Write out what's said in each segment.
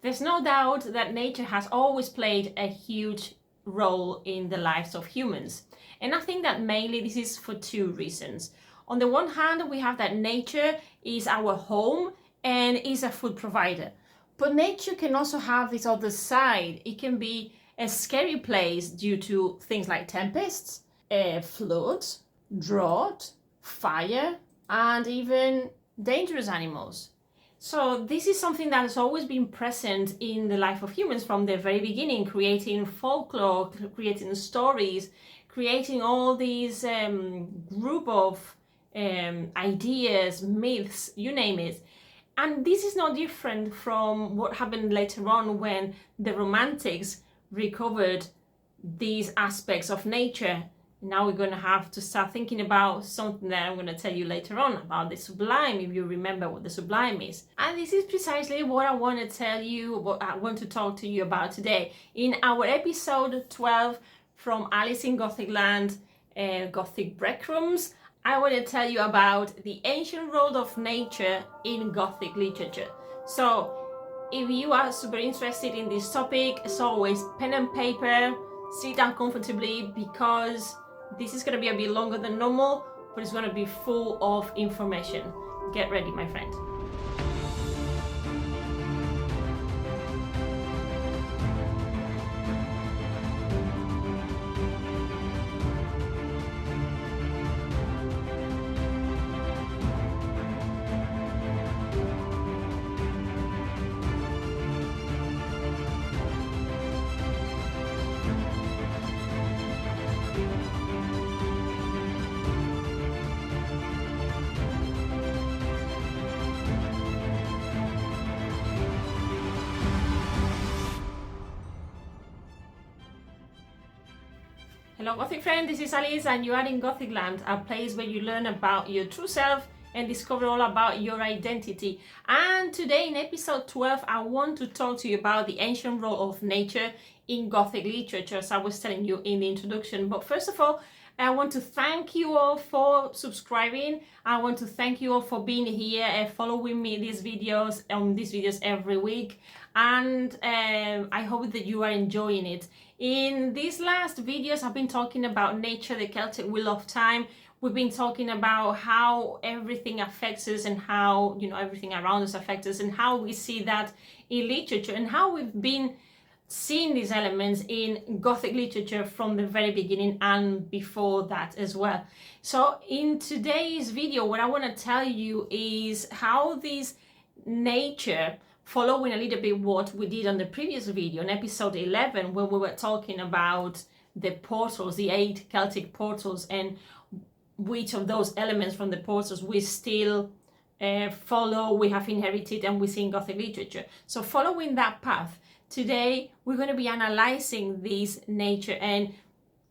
There's no doubt that nature has always played a huge role in the lives of humans. And I think that mainly this is for two reasons. On the one hand, we have that nature is our home and is a food provider. But nature can also have this other side. It can be a scary place due to things like tempests, floods, drought, fire, and even dangerous animals. So this is something that has always been present in the life of humans from the very beginning, creating folklore, creating stories, creating all these group of ideas, myths, you name it. And this is no different from what happened later on when the Romantics recovered these aspects of nature. Now we're going to have to start thinking about something that I'm going to tell you later on about the Sublime, if you remember what the Sublime is. And this is precisely what I want to tell you, what I want to talk to you about today. In our episode 12 from Alice in Gothic Land, Gothic Breadcrumbs, I want to tell you about the ancient role of nature in Gothic literature. So if you are super interested in this topic, as always, pen and paper, sit down comfortably, because this is going to be a bit longer than normal, but it's going to be full of information. Get ready, my friend. Hello Gothic friend, this is Alice and you are in Gothic Land, a place where you learn about your true self and discover all about your identity. And today in episode 12 I want to talk to you about the ancient role of nature in Gothic literature, as I was telling you in the introduction. But first of all, I want to thank you all for subscribing. I want to thank you all for being here and following me these videos every week. And I hope that you are enjoying it. In these last videos, I've been talking about nature, the Celtic wheel of time. We've been talking about how everything affects us and how, everything around us affects us, and how we see that in literature, and how we've been seeing these elements in Gothic literature from the very beginning and before that as well. So in today's video, what I want to tell you is how this nature, following a little bit what we did on the previous video, in episode 11, where we were talking about the portals, the 8 Celtic portals, and which of those elements from the portals we still follow, we have inherited, and we see in Gothic literature. So following that path, today we're going to be analyzing this nature and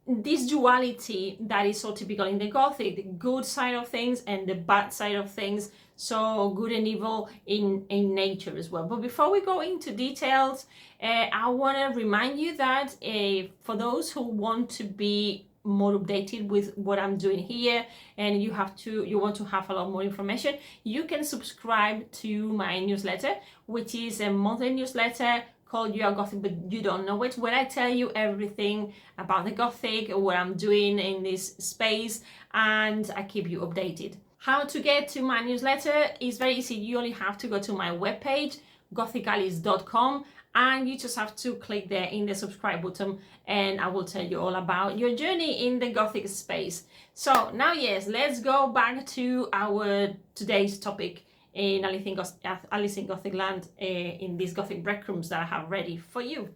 this duality that is so typical in the Gothic, the good side of things and the bad side of things, so good and evil in nature as well. But before we go into details, I want to remind you that for those who want to be more updated with what I'm doing here, and you want to have a lot more information, you can subscribe to my newsletter, which is a monthly newsletter called You Are Gothic But You Don't Know It, where I tell you everything about the Gothic, what I'm doing in this space, and I keep you updated. How to get to my newsletter is very easy. You only have to go to my webpage, gothicalice.com, and you just have to click there in the subscribe button, and I will tell you all about your journey in the Gothic space. So now, yes, let's go back to our today's topic in Alice in Gothic Land, in these Gothic breadcrumbs that I have ready for you.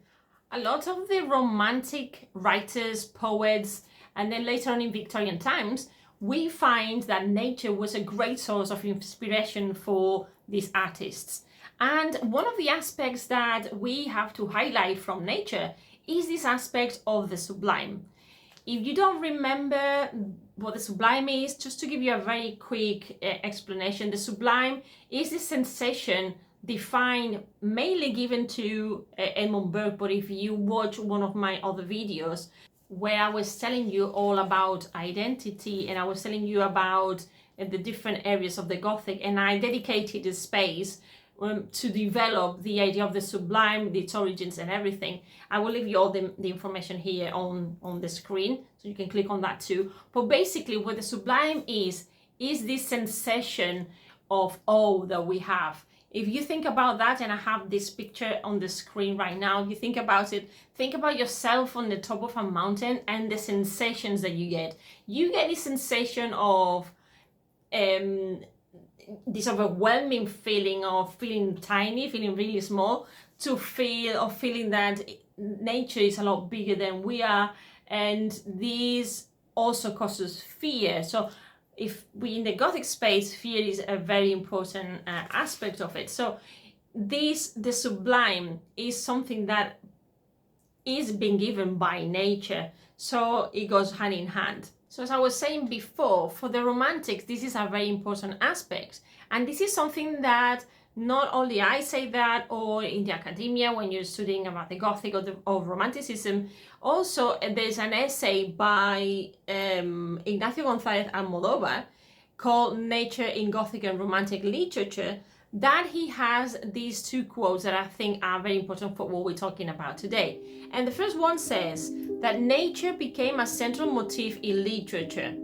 A lot of the Romantic writers, poets, and then later on in Victorian times, we find that nature was a great source of inspiration for these artists. And one of the aspects that we have to highlight from nature is this aspect of the sublime. If you don't remember what the sublime is, just to give you a very quick explanation, the sublime is this sensation defined, mainly given to Edmund Burke, but if you watch one of my other videos where I was telling you all about identity and I was telling you about the different areas of the Gothic, and I dedicated a space to develop the idea of the sublime, its origins and everything. I will leave you all the information here on the screen, so you can click on that too. But basically what the sublime is this sensation of awe that we have. If you think about that, and I have this picture on the screen right now, you think about it, think about yourself on the top of a mountain and the sensations that you get. You get this sensation of this overwhelming feeling of feeling tiny, feeling really small, to feeling that nature is a lot bigger than we are, and this also causes fear. So if we in the Gothic space, fear is a very important aspect of it. So the sublime is something that is being given by nature, so it goes hand in hand. So as I was saying before, for the Romantics, this is a very important aspect. And this is something that not only I say that, or in the academia when you're studying about the Gothic or Romanticism, also there's an essay by Ignacio González Almodóvar called Nature in Gothic and Romantic Literature, that he has these two quotes that I think are very important for what we're talking about today. And the first one says that nature became a central motif in literature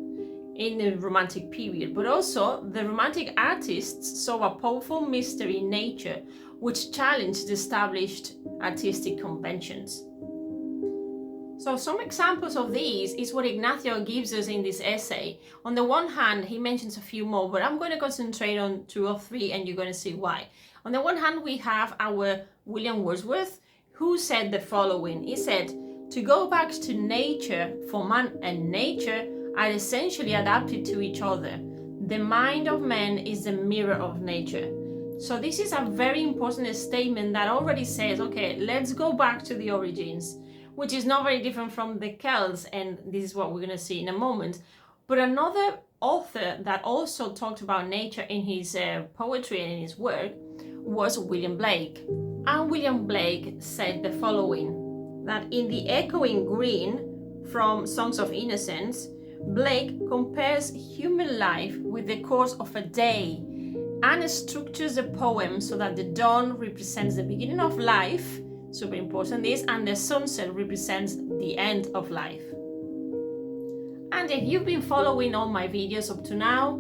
in the Romantic period, but also the Romantic artists saw a powerful mystery in nature which challenged the established artistic conventions. So some examples of these is what Ignacio gives us in this essay. On the one hand, he mentions a few more, but I'm going to concentrate on 2 or 3 and you're going to see why. On the one hand, we have our William Wordsworth, who said the following. He said, "To go back to nature, for man and nature are essentially adapted to each other. The mind of man is the mirror of nature." So this is a very important statement that already says, okay, let's go back to the origins, which is not very different from the Celts, and this is what we're going to see in a moment. But another author that also talked about nature in his poetry and in his work was William Blake. And William Blake said the following, that in The Echoing Green from Songs of Innocence, Blake compares human life with the course of a day and structures the poem so that the dawn represents the beginning of life, super important this, and the sunset represents the end of life. And if you've been following all my videos up to now,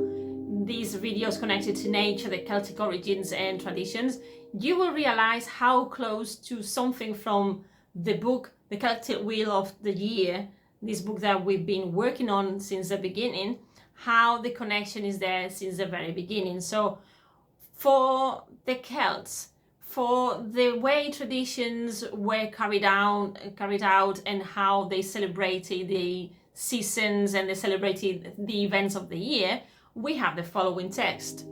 these videos connected to nature, the Celtic origins and traditions, you will realize how close to something from the book, The Celtic Wheel of the Year, this book that we've been working on since the beginning, how the connection is there since the very beginning. So for the Celts, for the way traditions were carried out and how they celebrated the seasons and they celebrated the events of the year, we have the following text.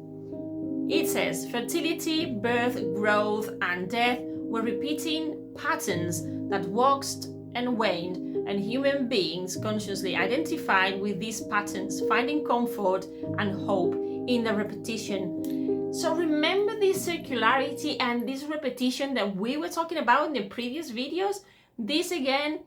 It says, "Fertility, birth, growth, and death were repeating patterns that waxed and waned, and human beings consciously identified with these patterns, finding comfort and hope in the repetition." So remember this circularity and this repetition that we were talking about in the previous videos? This again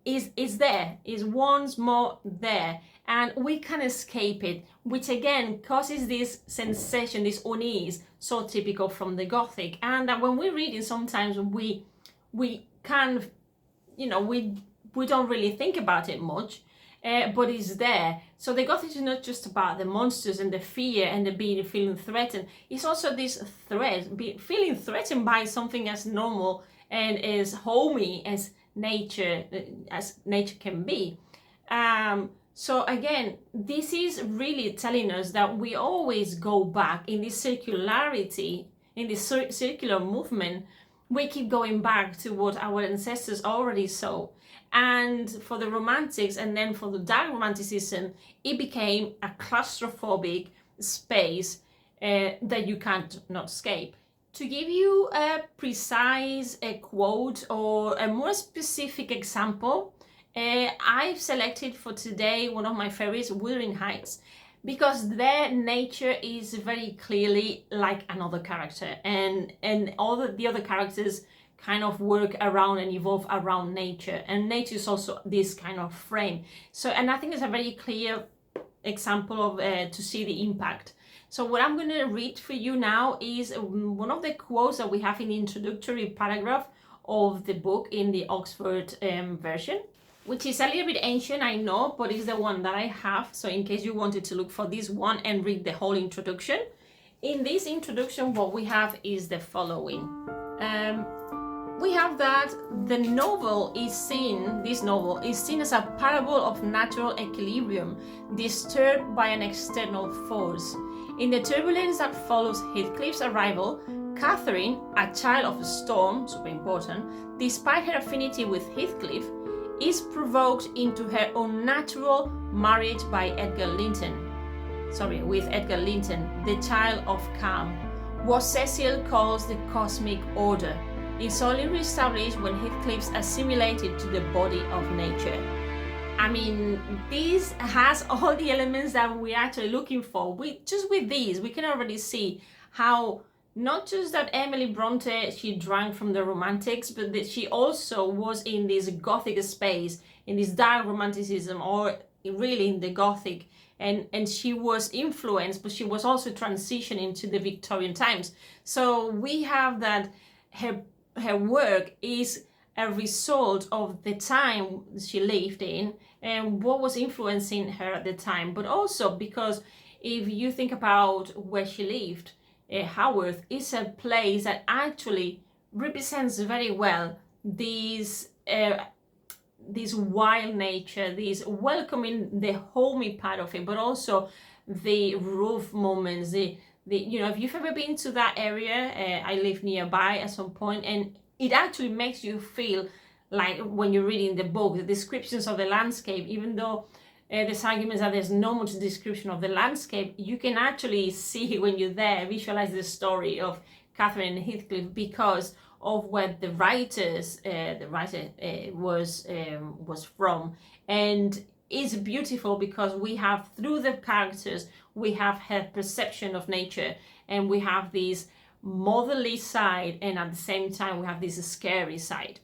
is there, is once more there, and we can escape it, which again causes this sensation, this unease, so typical from the Gothic. And that when we're reading, sometimes we can, we don't really think about it much, but it's there. So the Gothic is not just about the monsters and the fear and the feeling threatened. It's also this threat, feeling threatened by something as normal and as homey as nature can be. So again, this is really telling us that we always go back in this circularity, in this circular movement. We keep going back to what our ancestors already saw. And for the Romantics and then for the Dark Romanticism, it became a claustrophobic space that you can't not escape. To give you a precise quote or a more specific example, I've selected for today one of my favorites, Wuthering Heights, because their nature is very clearly like another character, and all the other characters kind of work around and evolve around nature, and nature is also this kind of frame. So, and I think it's a very clear example of to see the impact. So what I'm going to read for you now is one of the quotes that we have in the introductory paragraph of the book in the Oxford version, which is a little bit ancient, I know, but it's the one that I have. So in case you wanted to look for this one and read the whole introduction. In this introduction, what we have is the following. We have that this novel is seen as a parable of natural equilibrium disturbed by an external force. In the turbulence that follows Heathcliff's arrival, Catherine, a child of a storm, super important, despite her affinity with Heathcliff, is provoked into her unnatural marriage with Edgar Linton, the child of calm, what Cecil calls the cosmic order. It's only reestablished when Heathcliff's assimilated to the body of nature. I mean, this has all the elements that we're actually looking for. With these, we can already see how not just that Emily Brontë, she drank from the Romantics, but that she also was in this Gothic space, in this dark Romanticism, or really in the Gothic. And she was influenced, but she was also transitioning to the Victorian times. So we have that her work is a result of the time she lived in and what was influencing her at the time. But also because if you think about where she lived, Haworth is a place that actually represents very well this wild nature, this welcoming the homey part of it, but also the roof moments, if you've ever been to that area, I live nearby at some point, and it actually makes you feel like when you're reading the book, the descriptions of the landscape, even though there's arguments that there's no much description of the landscape, you can actually see when you're there, visualize the story of Catherine and Heathcliff because of where the writer was from. And it's beautiful because we have, through the characters, we have her perception of nature, and we have this motherly side, and at the same time we have this scary side.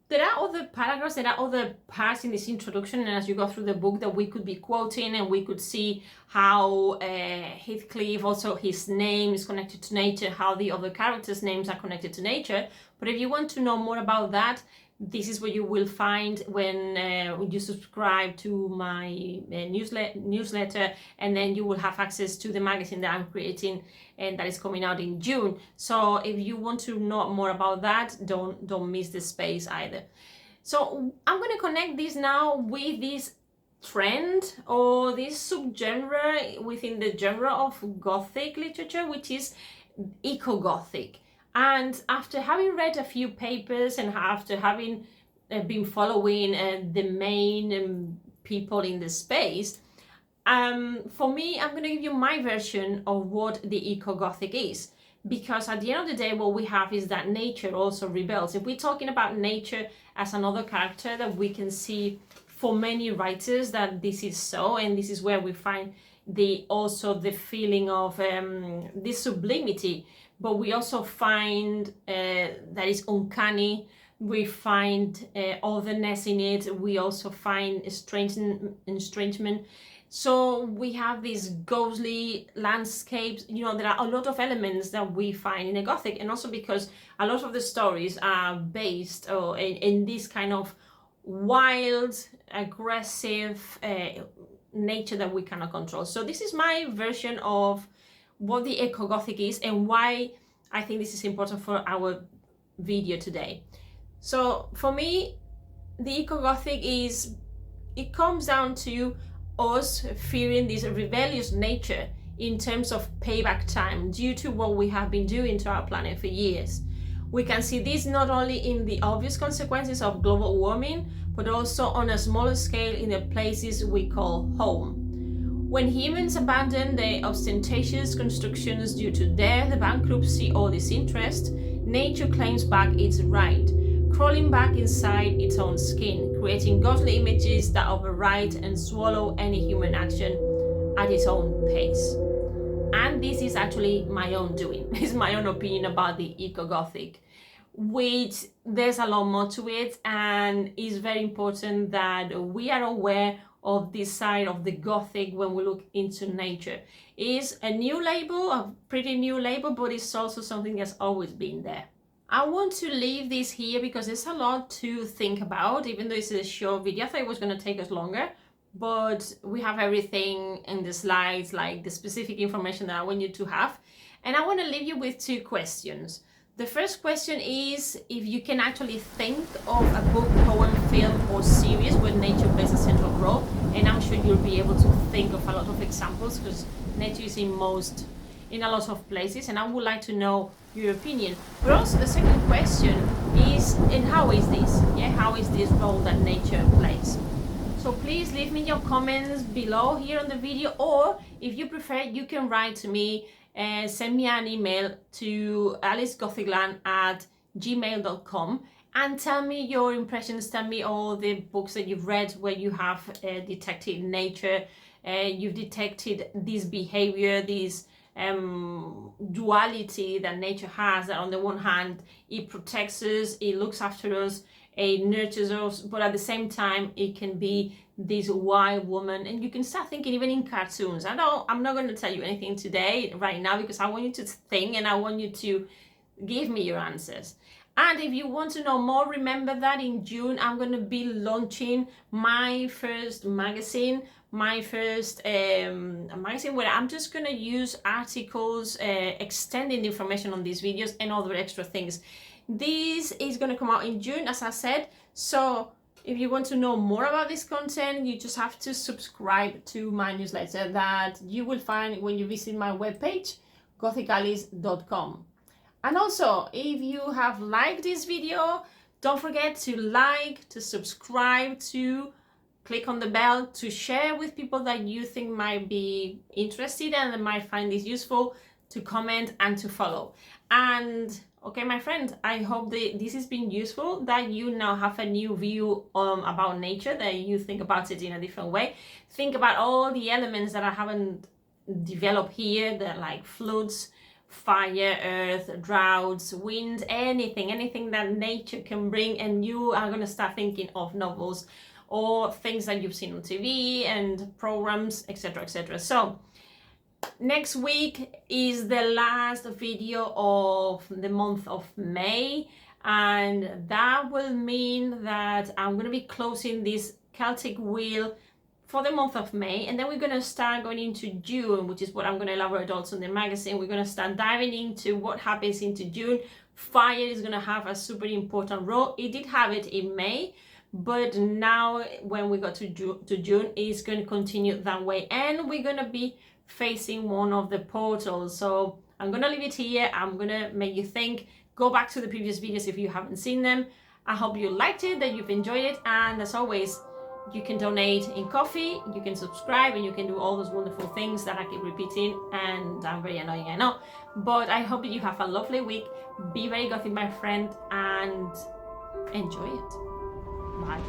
There are other paragraphs, there are other parts in this introduction, and as you go through the book that we could be quoting, and we could see how Heathcliff, also his name is connected to nature, how the other characters' names are connected to nature. But if you want to know more about that, this is what you will find when you subscribe to my newsletter, and then you will have access to the magazine that I'm creating and that is coming out in June. So if you want to know more about that, don't miss the space either. So I'm going to connect this now with this trend or this subgenre within the genre of Gothic literature, which is EcoGothic. And after having read a few papers and after having been following the main people in the space, for me, I'm going to give you my version of what the EcoGothic is. Because at the end of the day, what we have is that nature also rebels. If we're talking about nature as another character that we can see for many writers that this is so, and this is where we find also the feeling of this sublimity. But we also find that it's uncanny. We find otherness in it. We also find estrangement. So we have these ghostly landscapes. There are a lot of elements that we find in the Gothic, and also because a lot of the stories are based in this kind of wild, aggressive nature that we cannot control. So this is my version of what the EcoGothic is and why I think this is important for our video today. So for me, the EcoGothic it comes down to us fearing this rebellious nature in terms of payback time due to what we have been doing to our planet for years. We can see this not only in the obvious consequences of global warming, but also on a smaller scale in the places we call home. When humans abandon their ostentatious constructions due to death, bankruptcy, or disinterest, nature claims back its right, crawling back inside its own skin, creating ghostly images that override and swallow any human action at its own pace. And this is actually my own doing. It's my own opinion about the EcoGothic, which there's a lot more to it, and it's very important that we are aware of this side of the Gothic when we look into nature. It's a new label, a pretty new label, but it's also something that's always been there. I want to leave this here because there's a lot to think about. Even though it's a short video, I thought it was going to take us longer, but we have everything in the slides, like the specific information that I want you to have. And I want to leave you with two questions. The first question is if you can actually think of a book, poem, film or series where nature plays a central role, and I'm sure you'll be able to think of a lot of examples because nature is in a lot of places, and I would like to know your opinion. But also the second question is, and how is this? Yeah, how is this role that nature plays? So please leave me your comments below here on the video, or if you prefer, you can write to me and send me an email to alicegothicland@gmail.com and tell me your impressions. Tell me all the books that you've read where you have detected nature, you've detected this behavior, this duality that nature has, that on the one hand it protects us, it looks after us, it nurtures us, but at the same time it can be this wild woman. And you can start thinking even in cartoons. I'm not going to tell you anything today right now because I want you to think and I want you to give me your answers. And if you want to know more, remember that in June I'm going to be launching my first magazine, magazine where I'm just going to use articles extending the information on these videos and other extra things. This is going to come out in June, as I said. So if you want to know more about this content, you just have to subscribe to my newsletter that you will find when you visit my webpage, gothicalice.com. And also, if you have liked this video, don't forget to like, to subscribe, to click on the bell, to share with people that you think might be interested and that might find this useful, to comment and to follow. And okay, my friend, I hope that this has been useful, that you now have a new view about nature, that you think about it in a different way. Think about all the elements that I haven't developed here, that like floods, fire, earth, droughts, wind, anything that nature can bring, and you are going to start thinking of novels or things that you've seen on TV and programs, etc., etc. So next week is the last video of the month of May, and that will mean that I'm going to be closing this Celtic wheel for the month of May, and then we're going to start going into June, which is what I'm going to elaborate also in the magazine. We're going to start diving into what happens into June. Fire is going to have a super important role. It did have it in May, but now when we got to June, it's going to continue that way, and we're going to be facing one of the portals. So I'm going to leave it here. I'm going to make you think. Go back to the previous videos if you haven't seen them. I hope you liked it, that you've enjoyed it, and as always, you can donate in coffee, you can subscribe, and you can do all those wonderful things that I keep repeating, and I'm very annoying, I know. But I hope that you have a lovely week. Be very gothic, my friend, and enjoy it. Bye.